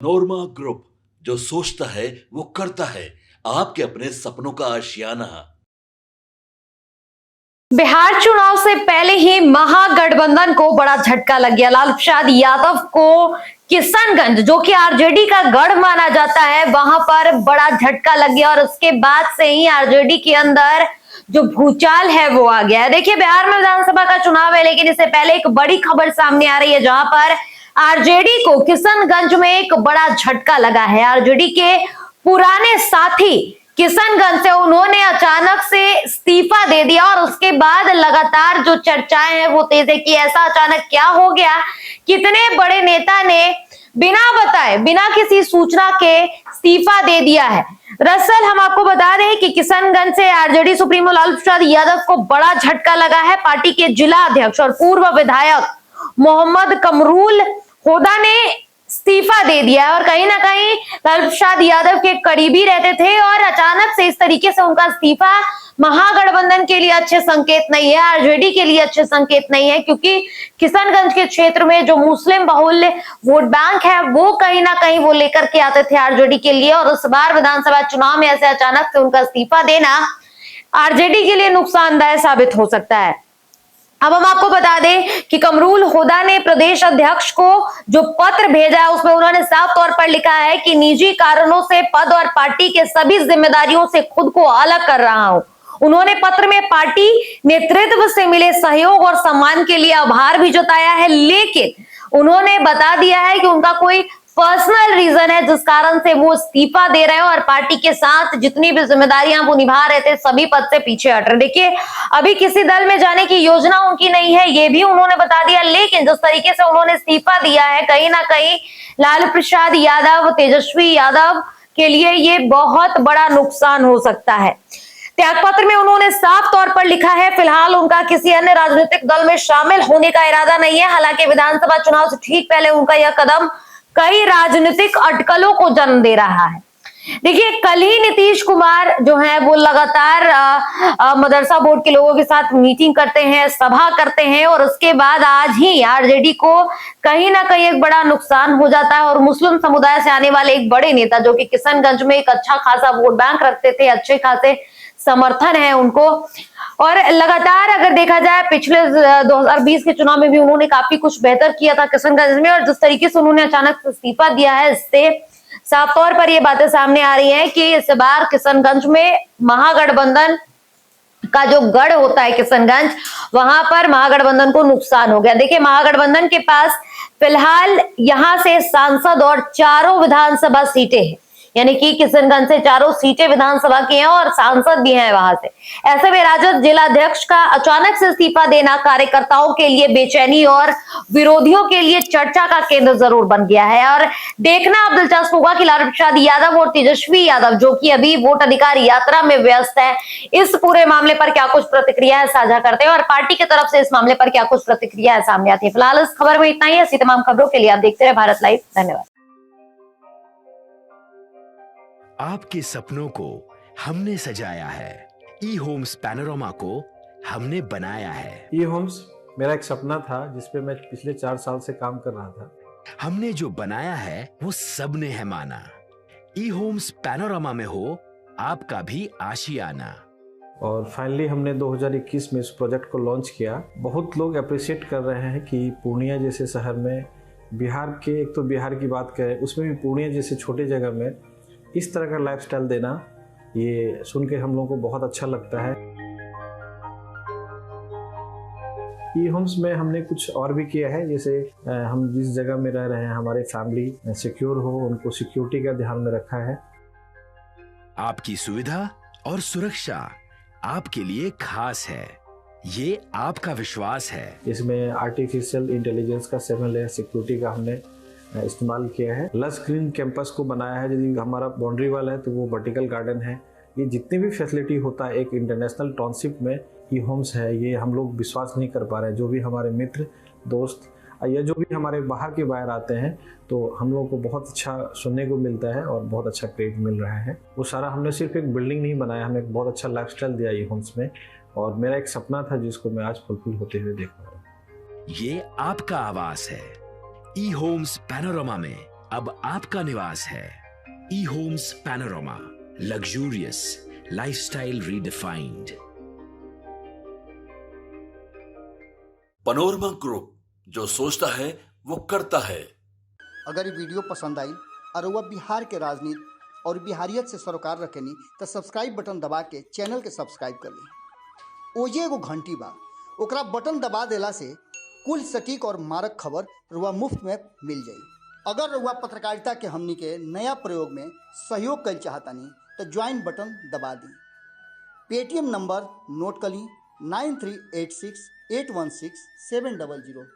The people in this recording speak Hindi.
नोरमा ग्रुप, जो सोचता है वो करता है। आपके अपने सपनों का आशियाना। बिहार चुनाव से पहले ही महागठबंधन को बड़ा झटका लग गया। लालू प्रसाद यादव को किशनगंज, जो कि आरजेडी का गढ़ माना जाता है, वहां पर बड़ा झटका लग गया और उसके बाद से ही आरजेडी के अंदर जो भूचाल है वो आ गया है। देखिए, बिहार में विधानसभा का चुनाव है, लेकिन इससे पहले एक बड़ी खबर सामने आ रही है, जहां पर आरजेडी को किशनगंज में एक बड़ा झटका लगा है। आरजेडी के पुराने साथी किशनगंज से उन्होंने अचानक से इस्तीफा दे दिया और उसके बाद लगातार जो चर्चाएं हैं वो तेज है कि ऐसा अचानक क्या हो गया, कितने बड़े नेता ने बिना बताए, बिना किसी सूचना के इस्तीफा दे दिया है। दरअसल हम आपको बता दें कि किशनगंज से आरजेडी सुप्रीमो लालू प्रसाद यादव को बड़ा झटका लगा है। पार्टी के जिला अध्यक्ष और पूर्व विधायक मोहम्मद कमरुल होदा ने इस्तीफा दे दिया और कहीं ना कहीं लालू प्रसाद यादव के करीबी रहते थे और अचानक से इस तरीके से उनका इस्तीफा महागठबंधन के लिए अच्छे संकेत नहीं है, आरजेडी के लिए अच्छे संकेत नहीं है, क्योंकि किशनगंज के क्षेत्र में जो मुस्लिम बहुल वोट बैंक है वो कहीं ना कहीं वो लेकर के आते थे आरजेडी के लिए, और उस बार विधानसभा चुनाव में ऐसे अचानक से उनका इस्तीफा देना आरजेडी के लिए नुकसानदायक साबित हो सकता है। अब हम आपको बता दें कि कमरुल होदा ने प्रदेश अध्यक्ष को जो पत्र भेजा है उसमें उन्होंने साफ तौर पर लिखा है कि निजी कारणों से पद और पार्टी के सभी जिम्मेदारियों से खुद को अलग कर रहा हूं। उन्होंने पत्र में पार्टी नेतृत्व से मिले सहयोग और सम्मान के लिए आभार भी जताया है, लेकिन उन्होंने बता दिया है कि उनका कोई पर्सनल रीजन है जिस कारण से वो इस्तीफा दे रहे हैं और पार्टी के साथ जितनी भी जिम्मेदारियां वो निभा रहे थे सभी पद से पीछे हट रहे। देखिए, अभी किसी दल में जाने की योजना उनकी नहीं है, ये भी उन्होंने बता दिया, लेकिन जिस तरीके से उन्होंने इस्तीफा दिया है, कहीं ना कहीं लालू प्रसाद यादव, तेजस्वी यादव के लिए ये बहुत बड़ा नुकसान हो सकता है। त्यागपत्र में उन्होंने साफ तौर पर लिखा है, फिलहाल उनका किसी अन्य राजनीतिक दल में शामिल होने का इरादा नहीं है। हालांकि विधानसभा चुनाव से ठीक पहले उनका यह कदम कई राजनीतिक अटकलों को जन्म दे रहा है। देखिए, कल ही नीतीश कुमार जो है वो लगातार मदरसा बोर्ड के लोगों के साथ मीटिंग करते हैं, सभा करते हैं, और उसके बाद आज ही आरजेडी को कहीं ना कहीं एक बड़ा नुकसान हो जाता है और मुस्लिम समुदाय से आने वाले एक बड़े नेता, जो कि किशनगंज में एक अच्छा खासा वोट बैंक रखते थे, अच्छे खासे समर्थन है उनको, और लगातार अगर देखा जाए पिछले 2020 के चुनाव में भी उन्होंने काफी कुछ बेहतर किया था किशनगंज में, और जिस तरीके से उन्होंने अचानक इस्तीफा दिया है, इससे साफ तौर पर ये बातें सामने आ रही हैं कि इस बार किशनगंज में महागठबंधन का जो गढ़ होता है किशनगंज, वहां पर महागठबंधन को नुकसान हो गया। देखिए, महागठबंधन के पास फिलहाल यहां से सांसद और चारों विधानसभा सीटें हैं, यानी कि किशनगंज से चारों सीटें विधानसभा की हैं और सांसद भी हैं वहां से। ऐसे में राजद जिलाध्यक्ष का अचानक से इस्तीफा देना कार्यकर्ताओं के लिए बेचैनी और विरोधियों के लिए चर्चा का केंद्र जरूर बन गया है, और देखना अब दिलचस्प होगा कि लालू प्रसाद यादव और तेजस्वी यादव, जो कि अभी वोट अधिकार यात्रा में व्यस्त है, इस पूरे मामले पर क्या कुछ प्रतिक्रियाएं साझा करते हैं और पार्टी की तरफ से इस मामले पर क्या कुछ प्रतिक्रियाएं सामने आती है। फिलहाल इस खबर में इतना ही। ऐसी तमाम खबरों के लिए आप देखते रहे भारत लाइव। धन्यवाद। आपके सपनों को हमने सजाया है, ई होम्स पैनोरमा को हमने बनाया है। ई होम्स मेरा एक सपना था जिसपे मैं पिछले 4 साल से काम कर रहा था। हमने जो बनाया है वो सबने है माना। ई होम्स पैनोरमा में हो आपका भी आशियाना। और फाइनली हमने 2021 में इस प्रोजेक्ट को लॉन्च किया। बहुत लोग अप्रिशिएट कर रहे हैं कि पूर्णिया जैसे शहर में, बिहार के, एक तो बिहार की बात करें उसमें भी पूर्णिया जैसे छोटे जगह में इस तरह का लाइफस्टाइल देना, ये सुन के हम लोगों को बहुत अच्छा लगता है। ई होम्स में हमने कुछ और भी किया है, जैसे हम जिस जगह में रह रहे हैं हमारे फैमिली सिक्योर हो, उनको सिक्योरिटी का ध्यान में रखा है। आपकी सुविधा और सुरक्षा आपके लिए खास है, ये आपका विश्वास है। इसमें आर्टिफिशियल इंटेलिजेंस का 7 लेयर सिक्योरिटी का हमने इस्तेमाल किया है। लस ग्रीन कैंपस को बनाया है, यदि हमारा बाउंड्री वाल है तो वो वर्टिकल गार्डन है। ये जितनी भी फैसिलिटी होता है एक इंटरनेशनल टाउनशिप में, ई होम्स है, ये हम लोग विश्वास नहीं कर पा रहे हैं। जो भी हमारे मित्र, दोस्त या जो भी हमारे बाहर के बाहर आते हैं, तो हम लोगों को बहुत अच्छा सुनने को मिलता है और बहुत अच्छा क्रेडिट मिल रहा है। वो सारा हमने सिर्फ एक बिल्डिंग नहीं बनाया, हमें एक बहुत अच्छा लाइफस्टाइल दिया ई होम्स में, और मेरा एक सपना था जिसको मैं आज फुलफिल होते हुए देख रहा हूँ। ये आपका आवास है। ई होम्स पैनोरमा में अब आपका निवास है E Homes Panorama, luxurious lifestyle redefined. Panorama Group, जो सोचता है वो करता है। अगर ये वीडियो पसंद आई और वह बिहार के राजनीति और बिहारियत से सरोकार रखेनी तो सब्सक्राइब बटन दबा के चैनल के सब्सक्राइब कर ली। ओजे एगो घंटी बा, ओकरा बटन दबा देला से कुल सटीक और मारक खबर रुआ मुफ्त में मिल जाई। अगर रुआ पत्रकारिता के हमनी के नया प्रयोग में सहयोग कर चाहतानी तो ज्वाइन बटन दबा दी। पेटीएम नंबर नोट कर ली 9386816700।